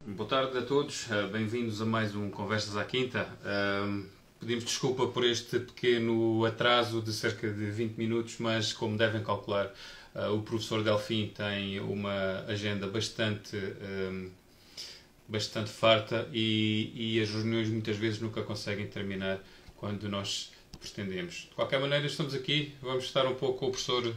Boa tarde a todos, bem-vindos a mais um Conversas à Quinta. Pedimos desculpa por este pequeno atraso de cerca de 20 minutos, mas como devem calcular, o professor Delfim tem uma agenda bastante farta e as reuniões muitas vezes nunca conseguem terminar quando nós pretendemos. De qualquer maneira, estamos aqui, vamos estar um pouco com o professor.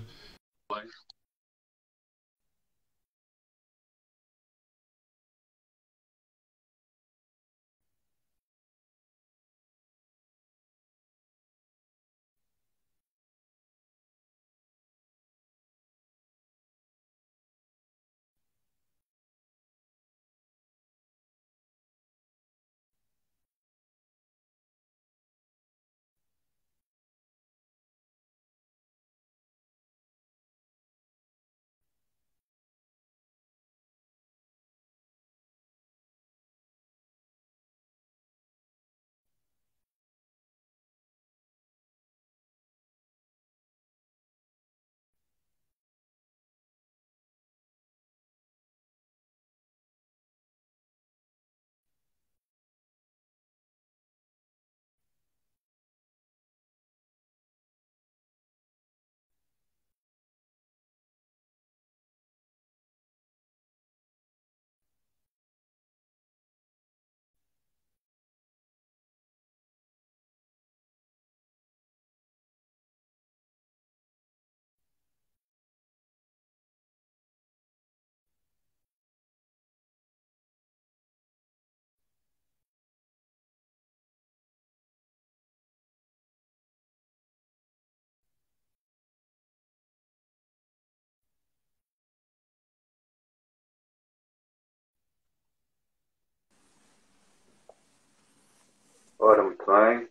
Ora, muito bem.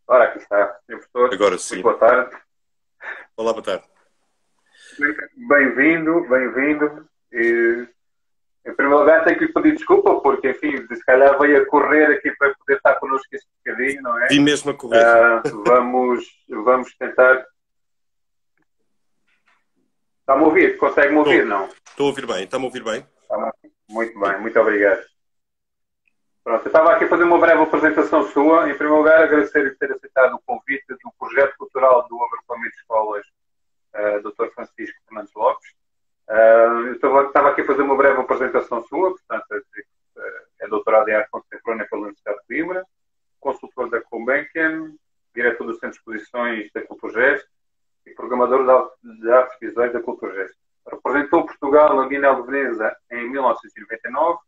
Ora, aqui está, Sr. Professor. Agora Muito sim. boa tarde. Olá, boa tarde. Bem-vindo, bem-vindo. Em primeiro lugar, tenho que lhe pedir desculpa, porque, enfim, se calhar veio a correr aqui para poder estar connosco este bocadinho, não é? Vim mesmo a correr. Vamos tentar. Está-me a ouvir? Consegue-me ouvir, não? Estou a ouvir bem. Está-me a ouvir bem? Muito bem, muito obrigado. Pronto, eu estava aqui a fazer uma breve apresentação sua. Em primeiro lugar, agradecer-lhe ter aceitado o convite do projeto cultural do Agrupamento de Escolas Dr. Francisco Fernandes Lopes. Eu estava aqui a fazer uma breve apresentação sua, portanto, é doutorado em arte contemporânea pela Universidade de Coimbra, consultor da Gulbenkian, diretor do Centro de Exposições da Culturgest e programador de artes visuais da Culturgest. Representou Portugal na Bienal de Veneza em 1999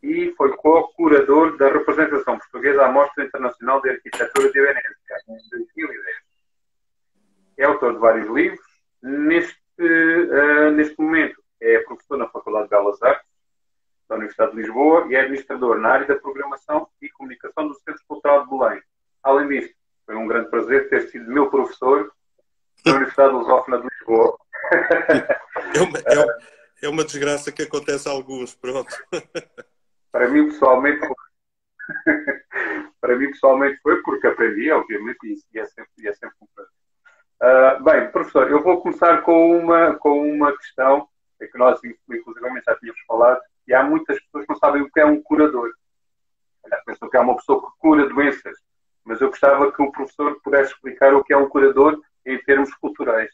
e foi co-curador da representação portuguesa à Mostra Internacional de Arquitetura de Veneza, em 2010. É autor de vários livros. Neste momento é professor na Faculdade de Belas Artes da Universidade de Lisboa e é administrador na área da programação e comunicação do Centro Cultural de Belém. Além disto, foi um grande prazer ter sido meu professor na Universidade Lusófona de Lisboa. É uma desgraça que acontece a alguns, pronto. Para mim, pessoalmente, foi porque aprendi, obviamente, e é sempre um prazer. Bem, professor, eu vou começar com uma questão que nós, inclusive, já tínhamos falado, e há muitas pessoas que não sabem o que é um curador. Pensam que é uma pessoa que cura doenças, mas eu gostava que o professor pudesse explicar o que é um curador em termos culturais.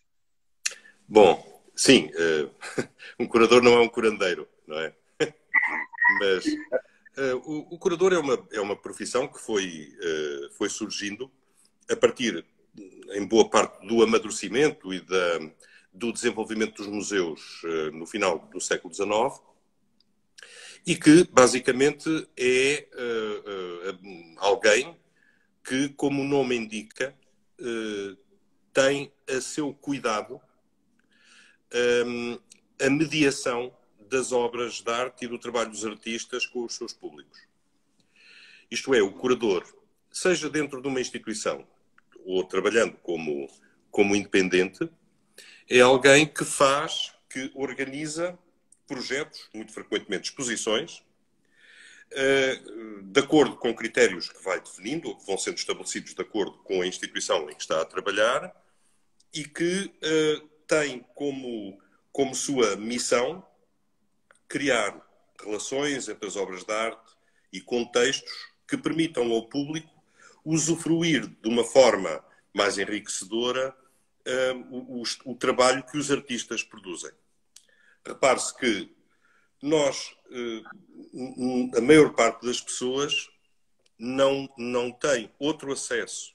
Bom, sim, um curador não é um curandeiro, não é? Mas o curador é uma profissão que foi surgindo a partir, em boa parte, do amadurecimento e do desenvolvimento dos museus no final do século XIX e que, basicamente, é alguém que, como o nome indica, tem a seu cuidado a mediação das obras de arte e do trabalho dos artistas com os seus públicos. Isto é, o curador, seja dentro de uma instituição ou trabalhando como independente, é alguém que organiza projetos, muito frequentemente exposições, de acordo com critérios que vai definindo, ou que vão sendo estabelecidos de acordo com a instituição em que está a trabalhar, e que tem como sua missão criar relações entre as obras de arte e contextos que permitam ao público usufruir de uma forma mais enriquecedora o trabalho que os artistas produzem. Repare-se que a maior parte das pessoas não tem outro acesso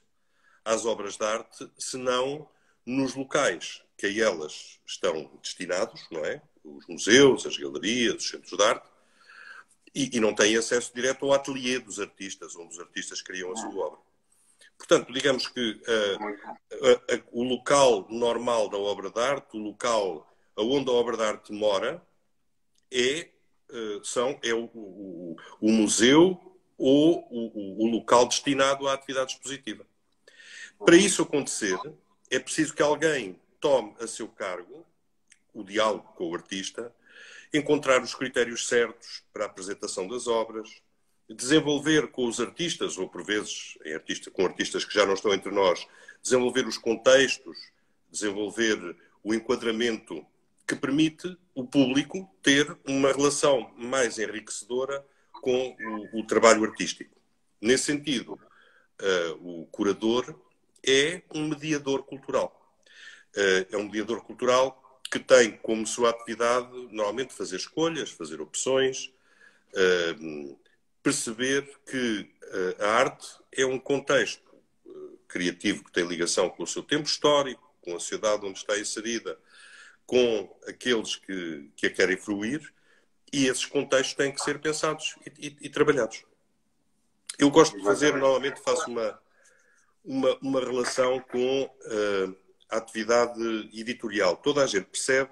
às obras de arte senão nos locais que a elas estão destinados, não é? Os museus, as galerias, os centros de arte, e não têm acesso direto ao ateliê dos artistas, onde os artistas criam a sua obra. Portanto, digamos que o local normal da obra de arte, o local onde a obra de arte mora, é o museu ou o local destinado à atividade expositiva. Para isso acontecer, é preciso que alguém tome a seu cargo o diálogo com o artista, encontrar os critérios certos para a apresentação das obras, desenvolver com os artistas, ou por vezes com artistas que já não estão entre nós, desenvolver os contextos, desenvolver o enquadramento que permite o público ter uma relação mais enriquecedora com o trabalho artístico. Nesse sentido, o curador é um mediador cultural. É um mediador cultural que tem como sua atividade, normalmente, fazer escolhas, fazer opções, perceber que a arte é um contexto criativo que tem ligação com o seu tempo histórico, com a sociedade onde está inserida, com aqueles que a querem fruir, e esses contextos têm que ser pensados e trabalhados. Eu gosto de fazer, normalmente faço uma relação com a atividade editorial. Toda a gente percebe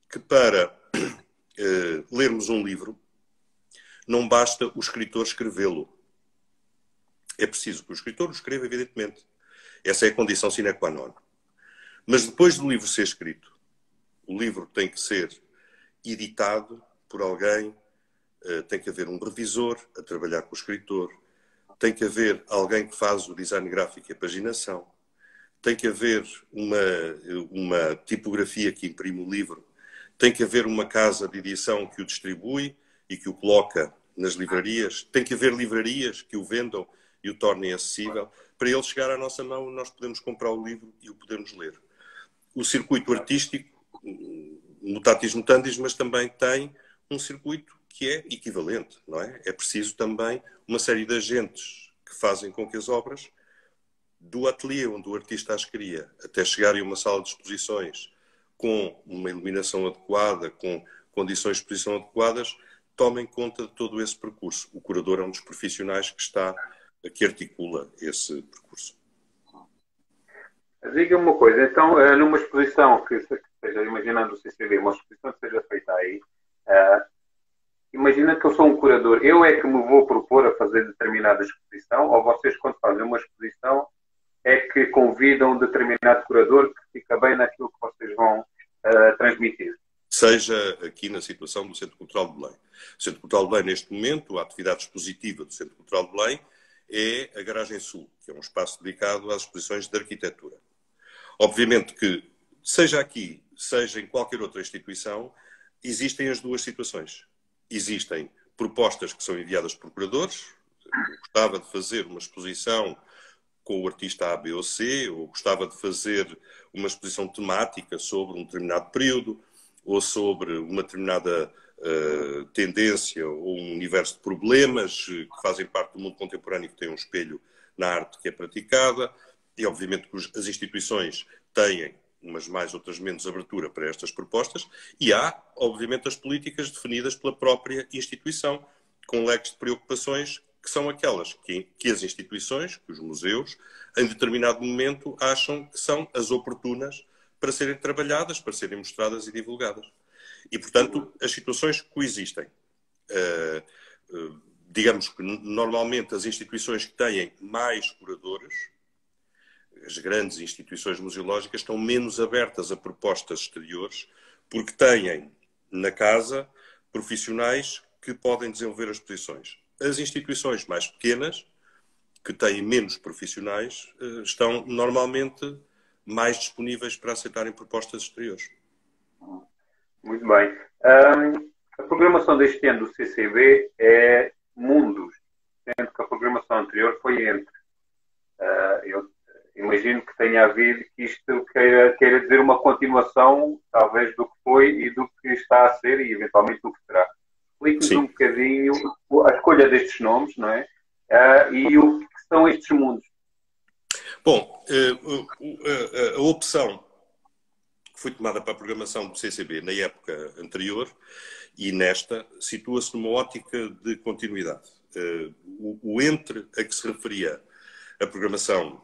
que para lermos um livro não basta o escritor escrevê-lo. É preciso que o escritor o escreva, evidentemente. Essa é a condição sine qua non. Mas depois do livro ser escrito, o livro tem que ser editado por alguém, tem que haver um revisor a trabalhar com o escritor, tem que haver alguém que faz o design gráfico e a paginação, tem que haver uma tipografia que imprime o livro, tem que haver uma casa de edição que o distribui e que o coloca nas livrarias, tem que haver livrarias que o vendam e o tornem acessível. Para ele chegar à nossa mão, nós podemos comprar o livro e o podemos ler. O circuito artístico, mutatis mutandis, mas também tem um circuito que é equivalente, não é? É preciso também uma série de agentes que fazem com que as obras, do ateliê onde o artista as cria, até chegarem a uma sala de exposições com uma iluminação adequada, com condições de exposição adequadas, tomem conta de todo esse percurso. O curador é um dos profissionais que articula esse percurso. Diga-me uma coisa, então, numa exposição que esteja, imaginando o CCB, uma exposição que seja feita aí, imagina que eu sou um curador, eu é que me vou propor a fazer determinada exposição, ou vocês, quando fazem uma exposição, é que convidam um determinado curador que fica bem naquilo que vocês vão transmitir? Seja aqui na situação do Centro Cultural de Belém. O Centro Cultural de Belém, neste momento, a atividade expositiva do Centro Cultural de Belém é a Garagem Sul, que é um espaço dedicado às exposições de arquitetura. Obviamente que, seja aqui, seja em qualquer outra instituição, existem as duas situações. Existem propostas que são enviadas por curadores. Eu gostava de fazer uma exposição com o artista A, B ou C, ou gostava de fazer uma exposição temática sobre um determinado período, ou sobre uma determinada tendência ou um universo de problemas que fazem parte do mundo contemporâneo, que tem um espelho na arte que é praticada. E, obviamente, que as instituições têm, umas mais, outras menos, abertura para estas propostas. E há, obviamente, as políticas definidas pela própria instituição, com leques de preocupações que são aquelas que as instituições, que os museus, em determinado momento, acham que são as oportunas para serem trabalhadas, para serem mostradas e divulgadas. E, portanto, as situações coexistem. Digamos que, normalmente, as instituições que têm mais curadores, as grandes instituições museológicas, estão menos abertas a propostas exteriores, porque têm na casa profissionais que podem desenvolver as exposições. As instituições mais pequenas, que têm menos profissionais, estão normalmente mais disponíveis para aceitarem propostas exteriores. Muito bem. A programação deste ano do CCB é mundos, sendo que a programação anterior foi entre. Eu imagino que tenha havido que isto queira dizer uma continuação, talvez, do que foi e do que está a ser e, eventualmente, do que será. Explique-nos um bocadinho a escolha destes nomes, não é? E o que são estes mundos. Bom, a opção que foi tomada para a programação do CCB na época anterior e nesta situa-se numa ótica de continuidade. O entre a que se referia a programação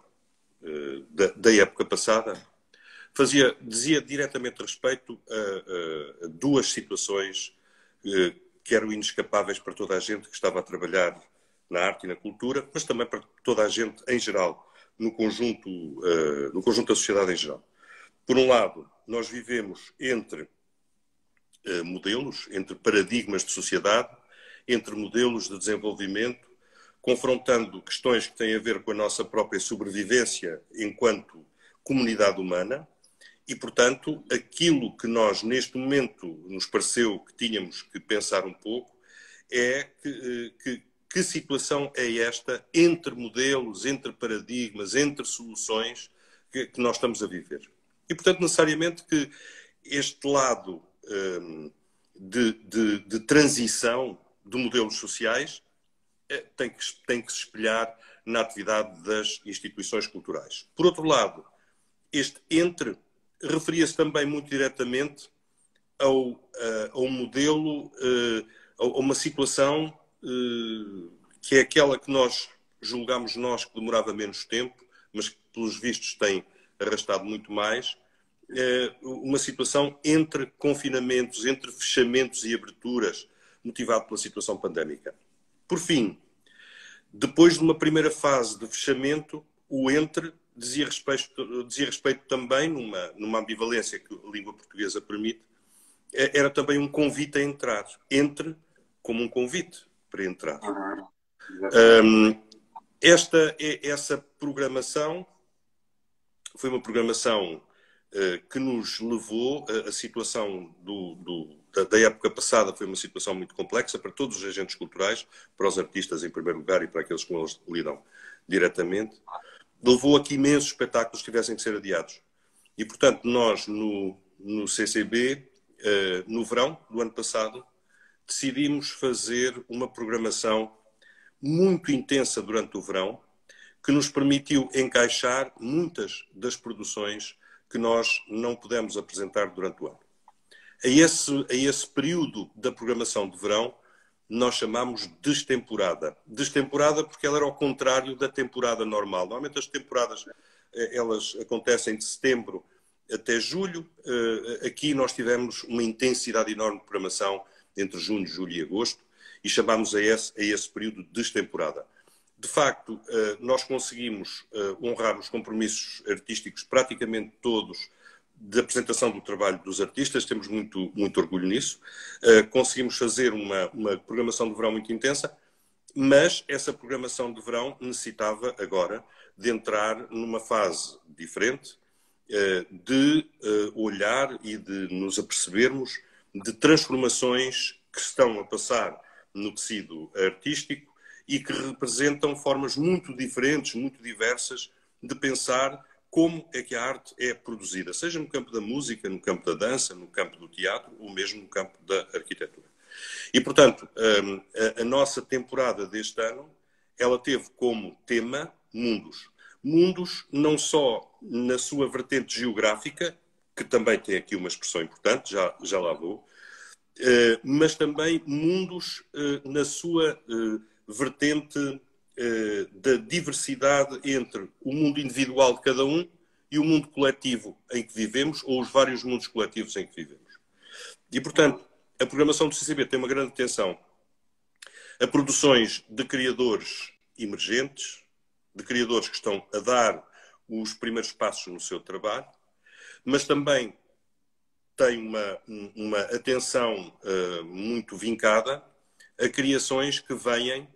da época passada dizia diretamente respeito a duas situações que eram inescapáveis para toda a gente que estava a trabalhar na arte e na cultura, mas também para toda a gente em geral, no conjunto da sociedade em geral. Por um lado, nós vivemos entre modelos, entre paradigmas de sociedade, entre modelos de desenvolvimento, confrontando questões que têm a ver com a nossa própria sobrevivência enquanto comunidade humana e, portanto, aquilo que nós, neste momento, nos pareceu que tínhamos que pensar um pouco é que situação é esta entre modelos, entre paradigmas, entre soluções que nós estamos a viver. E, portanto, necessariamente que este lado de transição de modelos sociais tem que se espelhar na atividade das instituições culturais. Por outro lado, este entre referia-se também muito diretamente ao modelo, a uma situação que é aquela que nós julgamos nós que demorava menos tempo, mas que, pelos vistos, tem arrastado muito mais, uma situação entre confinamentos, entre fechamentos e aberturas, motivado pela situação pandémica. Por fim, depois de uma primeira fase de fechamento, o entre dizia respeito também, numa ambivalência que a língua portuguesa permite, era também um convite a entrar. Entre como um convite para entrar. Essa programação foi uma programação que nos levou a situação da época passada foi uma situação muito complexa para todos os agentes culturais, para os artistas em primeiro lugar e para aqueles com eles lidam diretamente. Levou a que imensos espetáculos tivessem que ser adiados. E, portanto, nós no CCB, no verão do ano passado, decidimos fazer uma programação muito intensa durante o verão, que nos permitiu encaixar muitas das produções que nós não pudemos apresentar durante o ano. A esse período da programação de verão, nós chamamos destemporada. Destemporada porque ela era ao contrário da temporada normal. Normalmente as temporadas elas acontecem de setembro até julho. Aqui nós tivemos uma intensidade enorme de programação entre junho, julho e agosto e chamámos a esse período de destemporada. De facto, nós conseguimos honrar os compromissos artísticos praticamente todos de apresentação do trabalho dos artistas, temos muito, muito orgulho nisso. Conseguimos fazer uma programação de verão muito intensa, mas essa programação de verão necessitava agora de entrar numa fase diferente, de olhar e de nos apercebermos de transformações que estão a passar no tecido artístico e que representam formas muito diferentes, muito diversas de pensar como é que a arte é produzida, seja no campo da música, no campo da dança, no campo do teatro ou mesmo no campo da arquitetura. E, portanto, a nossa temporada deste ano, ela teve como tema mundos. Mundos não só na sua vertente geográfica, que também tem aqui uma expressão importante, já lá vou, mas também mundos na sua vertente da diversidade entre o mundo individual de cada um e o mundo coletivo em que vivemos, ou os vários mundos coletivos em que vivemos. E, portanto, a programação do CCB tem uma grande atenção a produções de criadores emergentes, de criadores que estão a dar os primeiros passos no seu trabalho, mas também tem uma atenção muito vincada a criações que vêm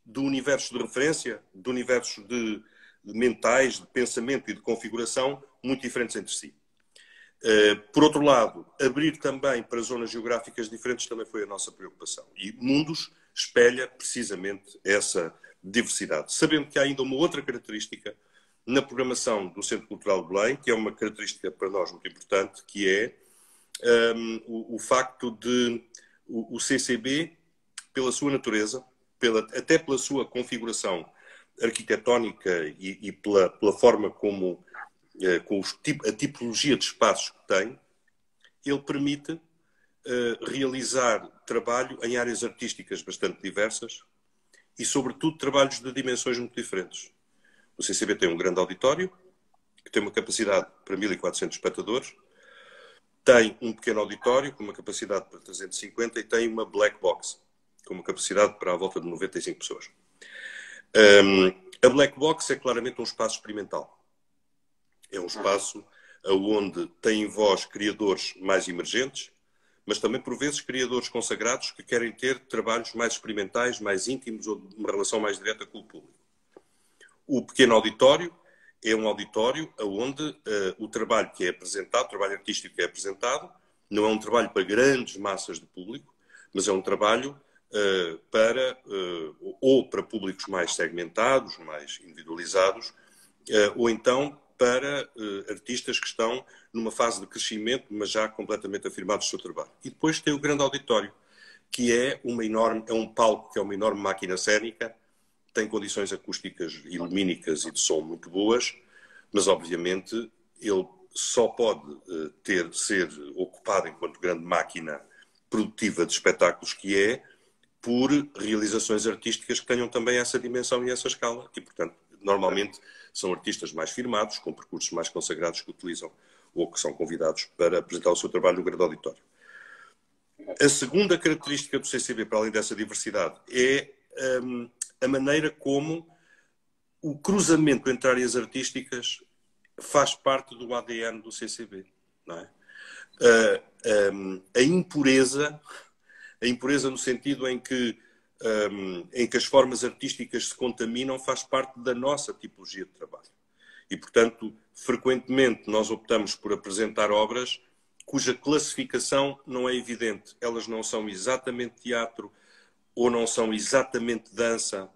do universo de referência, do universo de mentais, de pensamento e de configuração muito diferentes entre si. Por outro lado, abrir também para zonas geográficas diferentes também foi a nossa preocupação. E Mundos espelha precisamente essa diversidade. Sabendo que há ainda uma outra característica na programação do Centro Cultural de Belém, que é uma característica para nós muito importante, que é o facto de o CCB, pela sua natureza, até pela sua configuração arquitetónica e pela forma como, com a tipologia de espaços que tem, ele permite realizar trabalho em áreas artísticas bastante diversas e, sobretudo, trabalhos de dimensões muito diferentes. O CCB tem um grande auditório, que tem uma capacidade para 1.400 espectadores, tem um pequeno auditório com uma capacidade para 350 e tem uma black box com uma capacidade para a volta de 95 pessoas. A black box é claramente um espaço experimental. É um espaço onde têm voz criadores mais emergentes, mas também, por vezes, criadores consagrados que querem ter trabalhos mais experimentais, mais íntimos ou de uma relação mais direta com o público. O pequeno auditório é um auditório onde o trabalho que é apresentado, o trabalho artístico que é apresentado, não é um trabalho para grandes massas de público, mas é um trabalho ou para públicos mais segmentados, mais individualizados, ou então para artistas que estão numa fase de crescimento, mas já completamente afirmados no seu trabalho. E depois tem o grande auditório, que é um palco, que é uma enorme máquina cénica, tem condições acústicas e lumínicas e de som muito boas, mas obviamente ele só pode ser ocupado enquanto grande máquina produtiva de espetáculos que é por realizações artísticas que tenham também essa dimensão e essa escala. E, portanto, normalmente são artistas mais firmados, com percursos mais consagrados que utilizam ou que são convidados para apresentar o seu trabalho no grande auditório. A segunda característica do CCB, para além dessa diversidade, é a maneira como o cruzamento entre áreas artísticas faz parte do ADN do CCB. Não é? A impureza no sentido em que as formas artísticas se contaminam faz parte da nossa tipologia de trabalho. E, portanto, frequentemente nós optamos por apresentar obras cuja classificação não é evidente. Elas não são exatamente teatro, ou não são exatamente dança,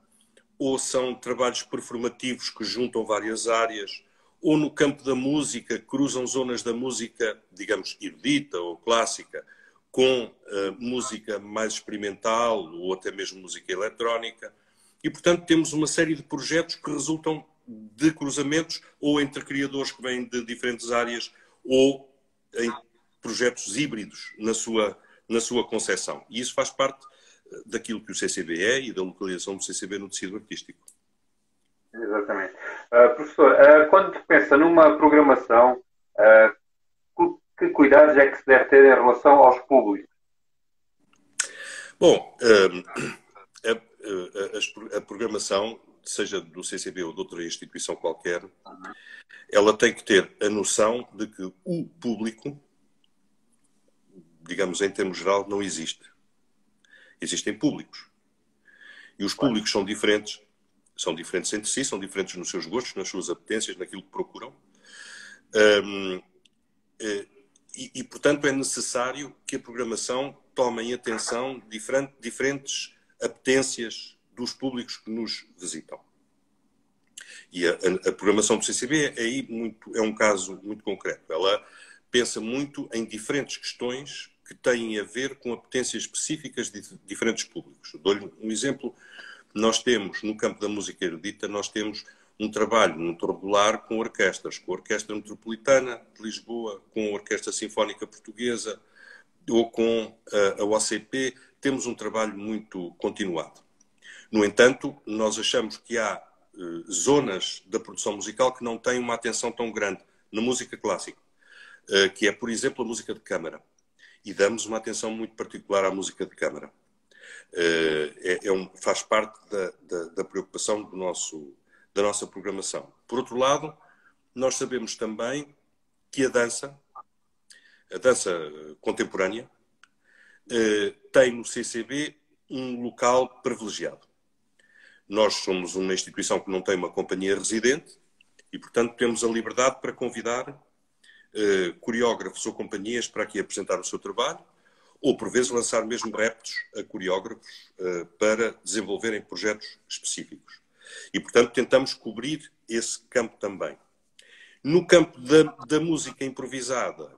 ou são trabalhos performativos que juntam várias áreas, ou no campo da música, cruzam zonas da música, digamos, erudita ou clássica, com música mais experimental, ou até mesmo música eletrónica. E, portanto, temos uma série de projetos que resultam de cruzamentos, ou entre criadores que vêm de diferentes áreas, ou em projetos híbridos na sua concepção. E isso faz parte daquilo que o CCB é e da localização do CCB no tecido artístico. Exatamente. Professor, quando se pensa numa programação, que cuidados é que se deve ter em relação aos públicos? Bom, a programação, seja do CCB ou de outra instituição qualquer, ela tem que ter a noção de que o público, digamos em termos geral, não existe. Existem públicos. E os públicos são diferentes entre si, são diferentes nos seus gostos, nas suas apetências, naquilo que procuram. E, portanto, é necessário que a programação tome em atenção diferentes apetências dos públicos que nos visitam. E a programação do CCB é um caso muito concreto. Ela pensa muito em diferentes questões que têm a ver com apetências específicas de diferentes públicos. Dou-lhe um exemplo. Nós temos, no campo da música erudita, nós temos um trabalho muito regular com orquestras, com a Orquestra Metropolitana de Lisboa, com a Orquestra Sinfónica Portuguesa ou com a OCP. Temos um trabalho muito continuado. No entanto, nós achamos que há zonas da produção musical que não têm uma atenção tão grande na música clássica, que é, por exemplo, a música de câmara. E damos uma atenção muito particular à música de câmara. Faz parte da preocupação da nossa programação. Por outro lado, nós sabemos também que a dança contemporânea, tem no CCB um local privilegiado. Nós somos uma instituição que não tem uma companhia residente e, portanto, temos a liberdade para convidar coreógrafos ou companhias para aqui apresentar o seu trabalho, ou por vezes lançar mesmo reptos a coreógrafos para desenvolverem projetos específicos. E, portanto, tentamos cobrir esse campo também. No campo da música improvisada,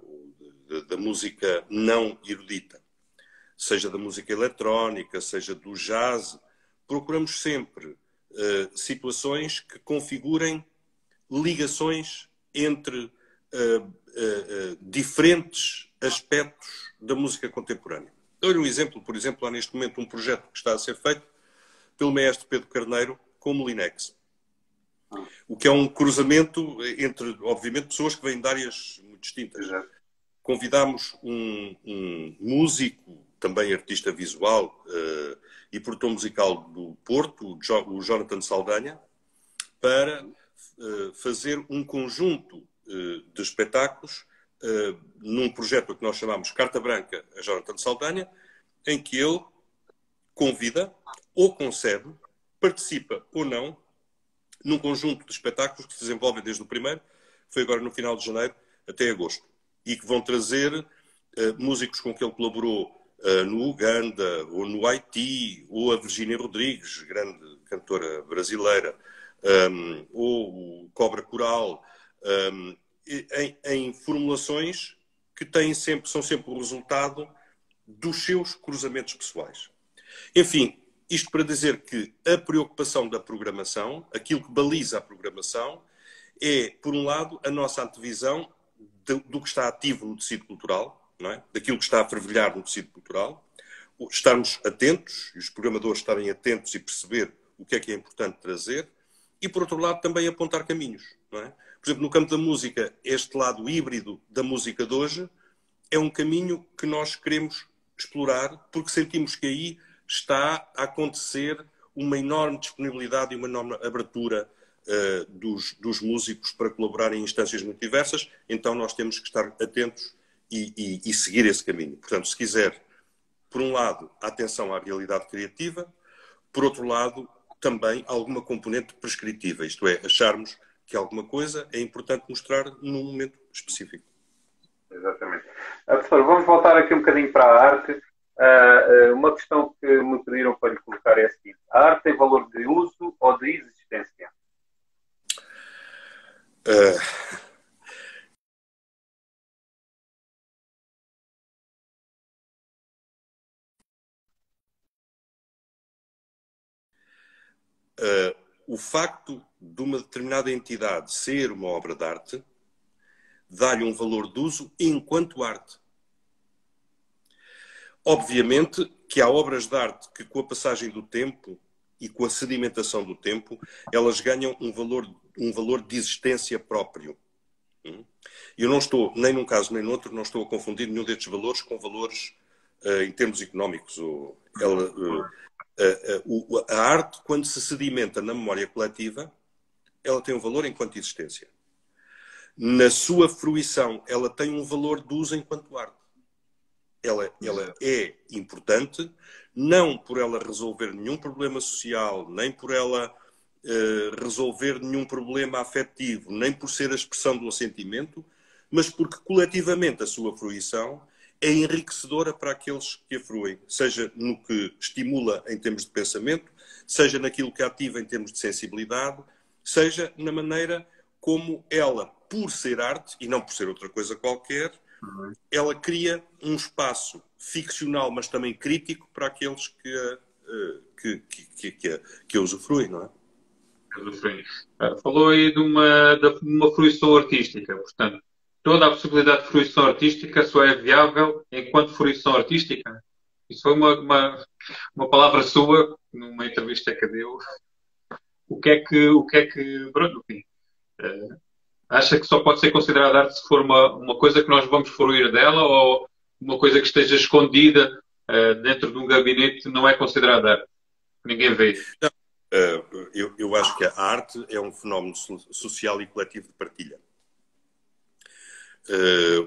da música não erudita, seja da música eletrónica, seja do jazz, procuramos sempre situações que configurem ligações entre diferentes aspectos da música contemporânea. Dou-lhe um exemplo, por exemplo, há neste momento um projeto que está a ser feito pelo maestro Pedro Carneiro com o Molinex. O que é um cruzamento entre, obviamente, pessoas que vêm de áreas muito distintas. Convidámos um músico, também artista visual e produtor musical do Porto, o Jonathan Saldanha, para fazer um conjunto de espetáculos num projeto que nós chamamos Carta Branca a Jonathan Saldanha, em que ele convida ou concede, participa ou não, num conjunto de espetáculos que se desenvolvem desde o primeiro, que foi agora no final de janeiro, até agosto, e que vão trazer músicos com que ele colaborou no Uganda, ou no Haiti, ou a Virgínia Rodrigues, grande cantora brasileira, ou o Cobra Coral, em formulações que são sempre o resultado dos seus cruzamentos pessoais. Enfim, isto para dizer que a preocupação da programação, aquilo que baliza a programação, é, por um lado, a nossa antevisão do que está ativo no tecido cultural, não é? Daquilo que está a fervilhar no tecido cultural, estarmos atentos, e os programadores estarem atentos e perceber o que é importante trazer, e, por outro lado, também apontar caminhos, não é? Por exemplo, no campo da música, este lado híbrido da música de hoje é um caminho que nós queremos explorar, porque sentimos que aí está a acontecer uma enorme disponibilidade e uma enorme abertura dos músicos para colaborar em instâncias muito diversas, então nós temos que estar atentos e seguir esse caminho. Portanto, se quiser, por um lado, a atenção à realidade criativa, por outro lado, também alguma componente prescritiva, isto é, acharmos que alguma coisa é importante mostrar num momento específico. Exatamente. Professor, vamos voltar aqui um bocadinho para a arte. Uma questão que me pediram para lhe colocar é a seguinte: a arte tem valor de uso ou de existência? O facto de uma determinada entidade ser uma obra de arte dá-lhe um valor de uso enquanto arte. Obviamente que há obras de arte que, com a passagem do tempo e com a sedimentação do tempo, elas ganham um valor de existência próprio. Eu não estou, nem num caso nem no outro, não estou a confundir nenhum destes valores com valores em termos económicos. A arte, quando se sedimenta na memória coletiva, ela tem um valor enquanto existência. Na sua fruição, ela tem um valor de uso enquanto arte. Ela é importante, não por ela resolver nenhum problema social, nem por ela resolver nenhum problema afetivo, nem por ser a expressão de um sentimento, mas porque coletivamente a sua fruição é enriquecedora para aqueles que a fruem, seja no que estimula em termos de pensamento, seja naquilo que ativa em termos de sensibilidade, seja na maneira como ela, por ser arte, e não por ser outra coisa qualquer, ela cria um espaço ficcional, mas também crítico para aqueles que a usufruem, não é? Falou aí de uma fruição artística, portanto, toda a possibilidade de fruição artística só é viável enquanto fruição artística. Isso foi uma palavra sua numa entrevista que deu. O que é que pronto, enfim, acha que só pode ser considerada arte se for uma coisa que nós vamos fruir dela, ou uma coisa que esteja escondida dentro de um gabinete não é considerada arte? Ninguém vê. Não. Eu acho que a arte é um fenómeno social e coletivo de partilha.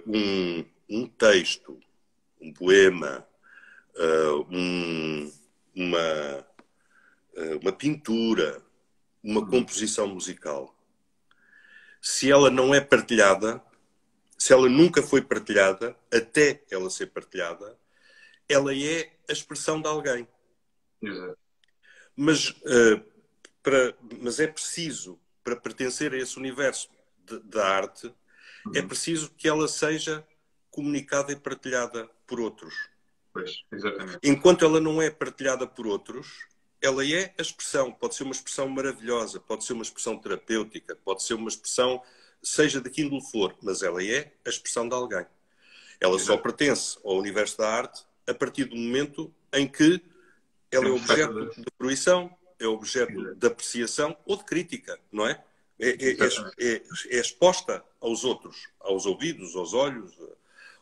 Um texto, um poema, uma pintura, uma composição musical, se ela não é partilhada, se ela nunca foi partilhada, até ela ser partilhada, ela é a expressão de alguém. Exato. Mas, mas é preciso, para pertencer a esse universo da arte, é preciso que ela seja comunicada e partilhada por outros. Pois, exatamente. Enquanto ela não é partilhada por outros, ela é a expressão. Pode ser uma expressão maravilhosa, pode ser uma expressão terapêutica, pode ser uma expressão, seja de que índole for, mas ela é a expressão de alguém. Ela só pertence ao universo da arte a partir do momento em que ela é objeto de fruição, é objeto de apreciação ou de crítica, não é? É exposta aos outros, aos ouvidos, aos olhos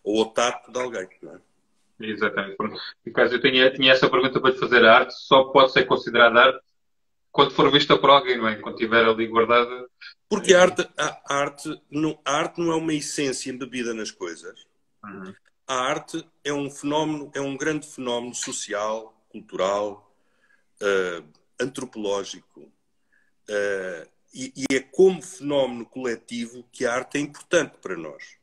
ou ao tato de alguém, não é? Exatamente. No caso, eu tinha essa pergunta para te fazer. A arte só pode ser considerada arte quando for vista por alguém, não é? Quando estiver ali guardada. Porque a arte não é uma essência embebida nas coisas. A arte é um fenómeno, é um grande fenómeno social, cultural, antropológico. E é como fenómeno coletivo que a arte é importante para nós.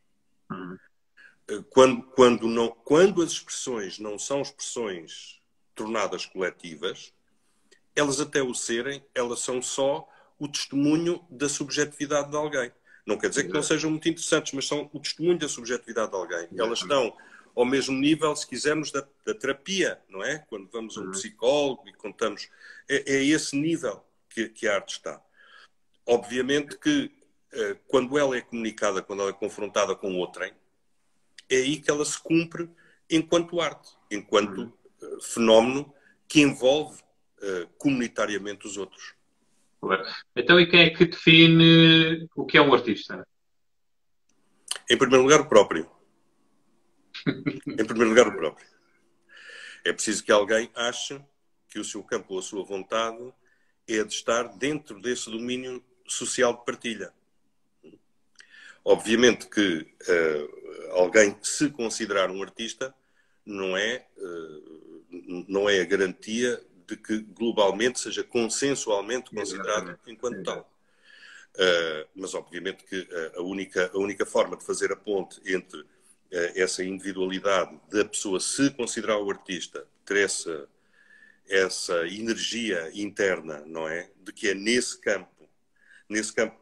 Quando as expressões não são expressões tornadas coletivas, elas até o serem, elas são só o testemunho da subjetividade de alguém. Não quer dizer que não sejam muito interessantes, mas são o testemunho da subjetividade de alguém. Elas estão ao mesmo nível, se quisermos, da terapia, não é? Quando vamos a um psicólogo e contamos... É esse nível que a arte está. Obviamente que quando ela é comunicada, quando ela é confrontada com outrem, é aí que ela se cumpre enquanto arte, enquanto fenómeno que envolve comunitariamente os outros. Então, e quem é que define o que é um artista? Em primeiro lugar, o próprio. Em primeiro lugar, o próprio. É preciso que alguém ache que o seu campo ou a sua vontade é de estar dentro desse domínio social de partilha. Obviamente que alguém se considerar um artista não é a garantia de que globalmente seja consensualmente considerado enquanto tal. Mas obviamente que a única forma de fazer a ponte entre essa individualidade da pessoa se considerar o artista, ter essa energia interna, não é? De que é nesse campo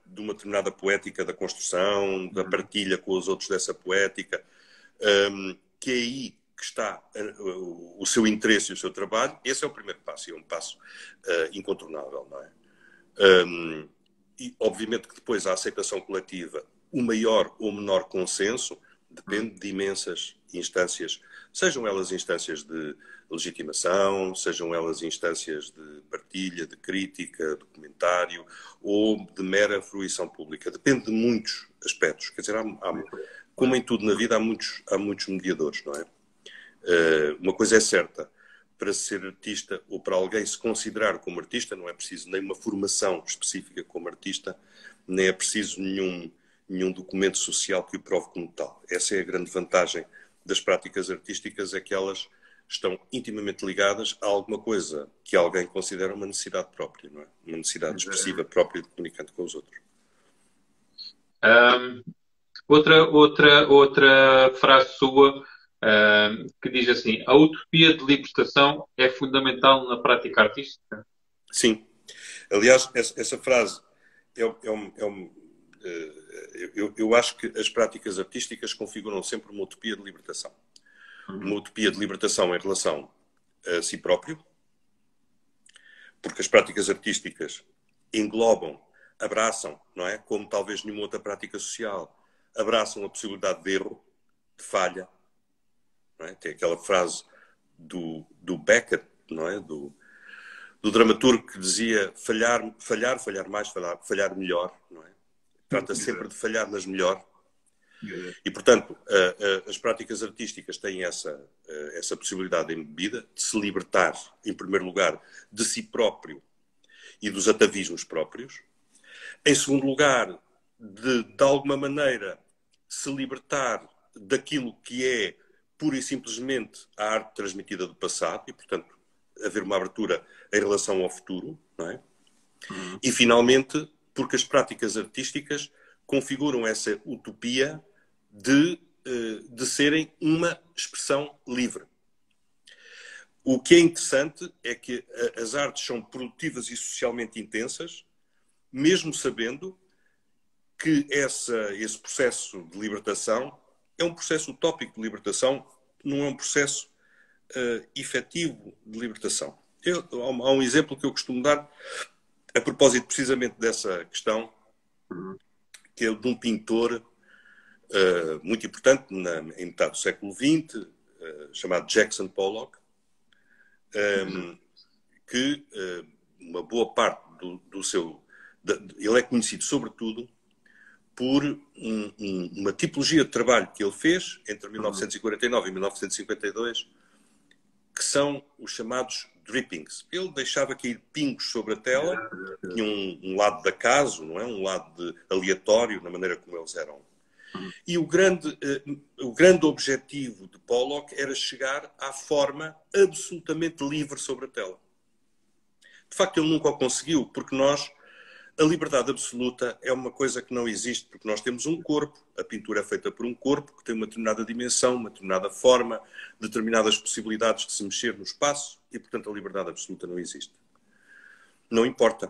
de uma determinada poética da construção, da partilha com os outros dessa poética, que é aí que está o seu interesse e o seu trabalho. Esse é o primeiro passo, e é um passo incontornável, não é? E obviamente que depois a aceitação coletiva, o maior ou menor consenso, depende de imensas instâncias, sejam elas instâncias de legitimação, sejam elas instâncias de partilha, de crítica, de comentário ou de mera fruição pública. Depende de muitos aspectos. Quer dizer, como em tudo na vida, há muitos mediadores, não é? Uma coisa é certa, para ser artista ou para alguém se considerar como artista, não é preciso nem uma formação específica como artista, nem é preciso nenhum documento social que o prove como tal. Essa é a grande vantagem das práticas artísticas, é que elas estão intimamente ligadas a alguma coisa que alguém considera uma necessidade própria, não é? Uma necessidade expressiva própria de comunicante com os outros. Outra frase sua que diz assim: a utopia de libertação é fundamental na prática artística? Sim. Aliás, essa frase eu acho que as práticas artísticas configuram sempre uma utopia de libertação. Uma utopia de libertação em relação a si próprio, porque as práticas artísticas englobam, abraçam, não é? Como talvez nenhuma outra prática social, abraçam a possibilidade de erro, de falha. Não é? Tem aquela frase do Beckett, não é? Do dramaturgo que dizia falhar mais, falhar melhor, não é? Trata sempre de falhar, mas melhor. E, portanto, as práticas artísticas têm essa possibilidade embebida de se libertar, em primeiro lugar, de si próprio e dos atavismos próprios. Em segundo lugar, de alguma maneira, se libertar daquilo que é pura e simplesmente a arte transmitida do passado e, portanto, haver uma abertura em relação ao futuro, não é? E, finalmente, porque as práticas artísticas configuram essa utopia de serem uma expressão livre. O que é interessante é que as artes são produtivas e socialmente intensas, mesmo sabendo que esse processo de libertação é um processo utópico de libertação, não é um processo efetivo de libertação. Há um exemplo que eu costumo dar a propósito precisamente dessa questão, que é o de um pintor muito importante em metade do século XX, chamado Jackson Pollock, que uma boa parte do seu... Ele é conhecido, sobretudo, por uma tipologia de trabalho que ele fez entre 1949 e 1952, que são os chamados drippings. Ele deixava cair pingos sobre a tela, tinha um lado de acaso, não é? Um lado de aleatório, na maneira como eles eram. E o grande objetivo de Pollock era chegar à forma absolutamente livre sobre a tela. De facto, ele nunca o conseguiu, porque a liberdade absoluta é uma coisa que não existe, porque nós temos um corpo, a pintura é feita por um corpo que tem uma determinada dimensão, uma determinada forma, determinadas possibilidades de se mexer no espaço, e, portanto, a liberdade absoluta não existe. Não importa.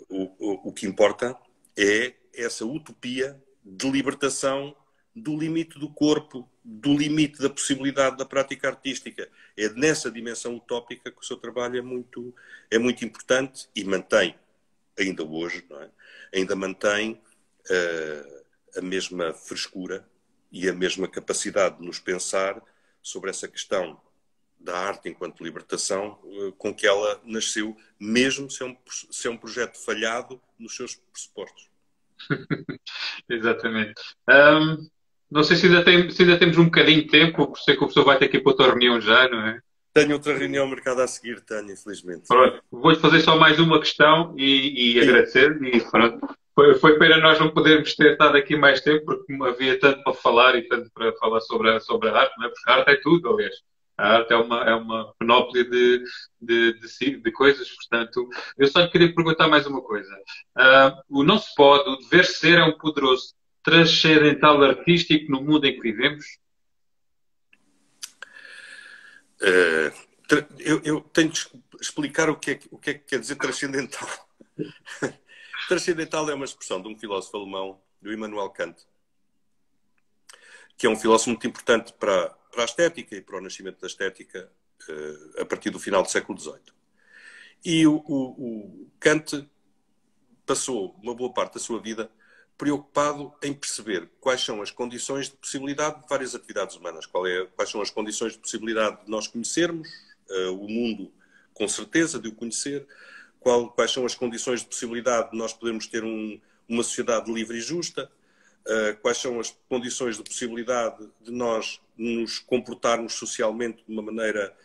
O que importa é essa utopia de libertação do limite do corpo, do limite da possibilidade da prática artística. É nessa dimensão utópica que o seu trabalho é muito importante e mantém, ainda hoje, não é? Ainda mantém a mesma frescura e a mesma capacidade de nos pensar sobre essa questão da arte enquanto libertação com que ela nasceu, mesmo se é um projeto falhado nos seus pressupostos. Exatamente. Não sei se ainda temos um bocadinho de tempo, por sei que o professor vai ter que ir para outra reunião já, não é? Tenho outra reunião marcada a seguir, tenho, infelizmente. Pronto, vou-lhe fazer só mais uma questão e agradecer. E pronto. Foi pena nós não podermos ter estado aqui mais tempo, porque havia tanto para falar e tanto para falar sobre a arte, não é? Porque a arte é tudo, aliás. A arte é uma panóplia de coisas, portanto, eu só lhe queria perguntar mais uma coisa. O não se pode, o dever ser é um poderoso transcendental artístico no mundo em que vivemos? Eu tenho de explicar o que é que quer dizer transcendental. Transcendental é uma expressão de um filósofo alemão, do Immanuel Kant, que é um filósofo muito importante para a estética e para o nascimento da estética a partir do final do século XVIII. E o Kant passou uma boa parte da sua vida preocupado em perceber quais são as condições de possibilidade de várias atividades humanas, quais são as condições de possibilidade de nós conhecermos o mundo com certeza, de o conhecer, quais são as condições de possibilidade de nós podermos ter uma sociedade livre e justa, quais são as condições de possibilidade de nós nos comportarmos socialmente de uma maneira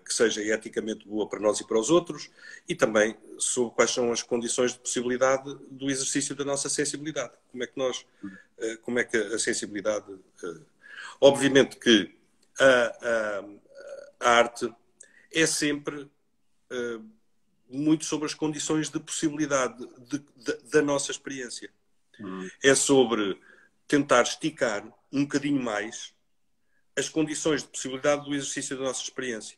que seja eticamente boa para nós e para os outros, e também sobre quais são as condições de possibilidade do exercício da nossa sensibilidade. Como é que a sensibilidade... Obviamente que a arte é sempre muito sobre as condições de possibilidade da nossa experiência. É sobre tentar esticar um bocadinho mais as condições de possibilidade do exercício da nossa experiência.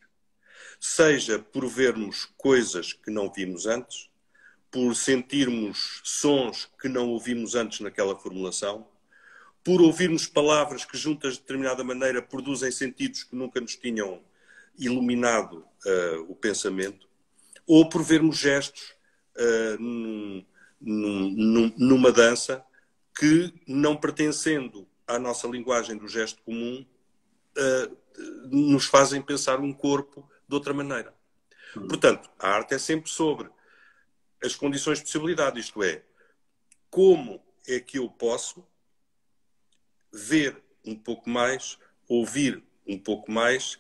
Seja por vermos coisas que não vimos antes, por sentirmos sons que não ouvimos antes naquela formulação, por ouvirmos palavras que juntas de determinada maneira produzem sentidos que nunca nos tinham iluminado o pensamento, ou por vermos gestos numa dança que, não pertencendo à nossa linguagem do gesto comum, nos fazem pensar um corpo de outra maneira. Portanto, a arte é sempre sobre as condições de possibilidade, isto é, como é que eu posso ver um pouco mais, ouvir um pouco mais,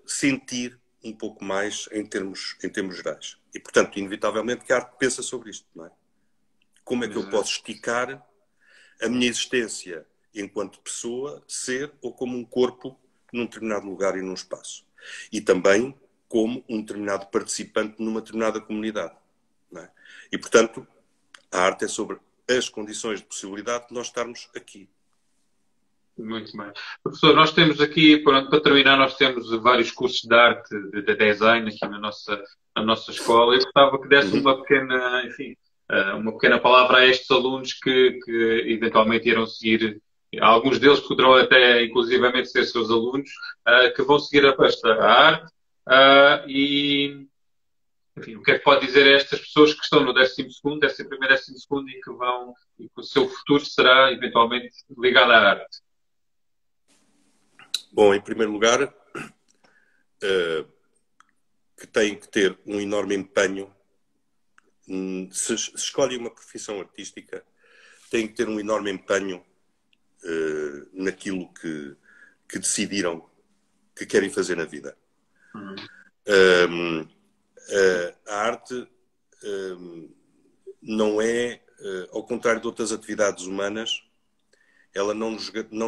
sentir um pouco mais em termos gerais. E, portanto, inevitavelmente que a arte pensa sobre isto, não é? Como é que eu posso esticar a minha existência enquanto pessoa, ser ou como um corpo num determinado lugar e num espaço. E também como um determinado participante numa determinada comunidade. Não é? E, portanto, a arte é sobre as condições de possibilidade de nós estarmos aqui. Muito bem. Professor, nós temos aqui, para terminar, nós temos vários cursos de arte, de design aqui na nossa escola. Eu gostava que desse uma pequena, enfim, uma pequena palavra a estes alunos que eventualmente irão seguir. Alguns deles poderão até, inclusivamente, ser seus alunos, que vão seguir a arte. E, enfim, o que é que pode dizer a estas pessoas que estão no 12º, 11º, 12º e que o seu futuro será, eventualmente, ligado à arte? Bom, em primeiro lugar, que têm que ter um enorme empenho. Se escolhem uma profissão artística, têm que ter um enorme empenho naquilo que decidiram que querem fazer na vida. A arte não é, ao contrário de outras atividades humanas, ela não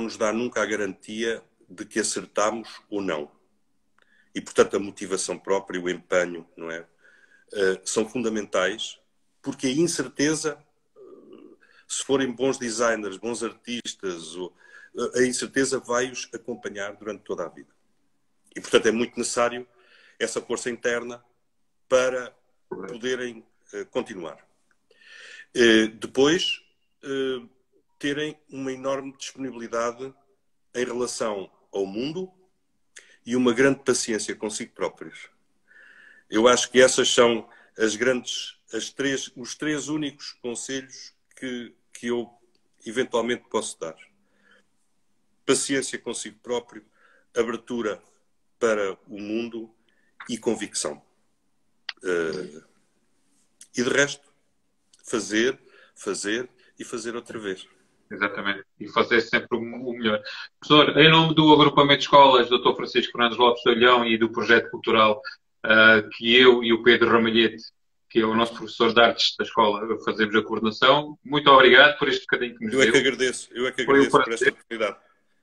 nos dá nunca a garantia de que acertamos ou não. E, portanto, a motivação própria, o empenho, não é? São fundamentais, porque a incerteza, se forem bons designers, bons artistas, a incerteza vai-os acompanhar durante toda a vida. E, portanto, é muito necessário essa força interna para poderem continuar. Depois, terem uma enorme disponibilidade em relação ao mundo e uma grande paciência consigo próprios. Eu acho que essas são os três únicos conselhos que eu eventualmente posso dar. Paciência consigo próprio, abertura para o mundo e convicção. E de resto, fazer e fazer outra vez. Exatamente. E fazer sempre o melhor. Professor, em nome do Agrupamento de Escolas Dr. Francisco Fernandes Lopes de Olhão e do projeto cultural que eu e o Pedro Ramalhete, que é o nosso professor de artes da escola, fazemos a coordenação, muito obrigado por este bocadinho que nos deu. Eu é que agradeço por esta oportunidade.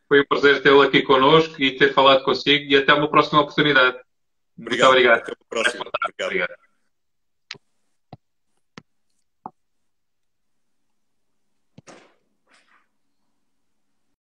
Foi um prazer tê-lo aqui connosco e ter falado consigo e até uma próxima oportunidade. Obrigado. Muito obrigado. Até uma próxima. Obrigado.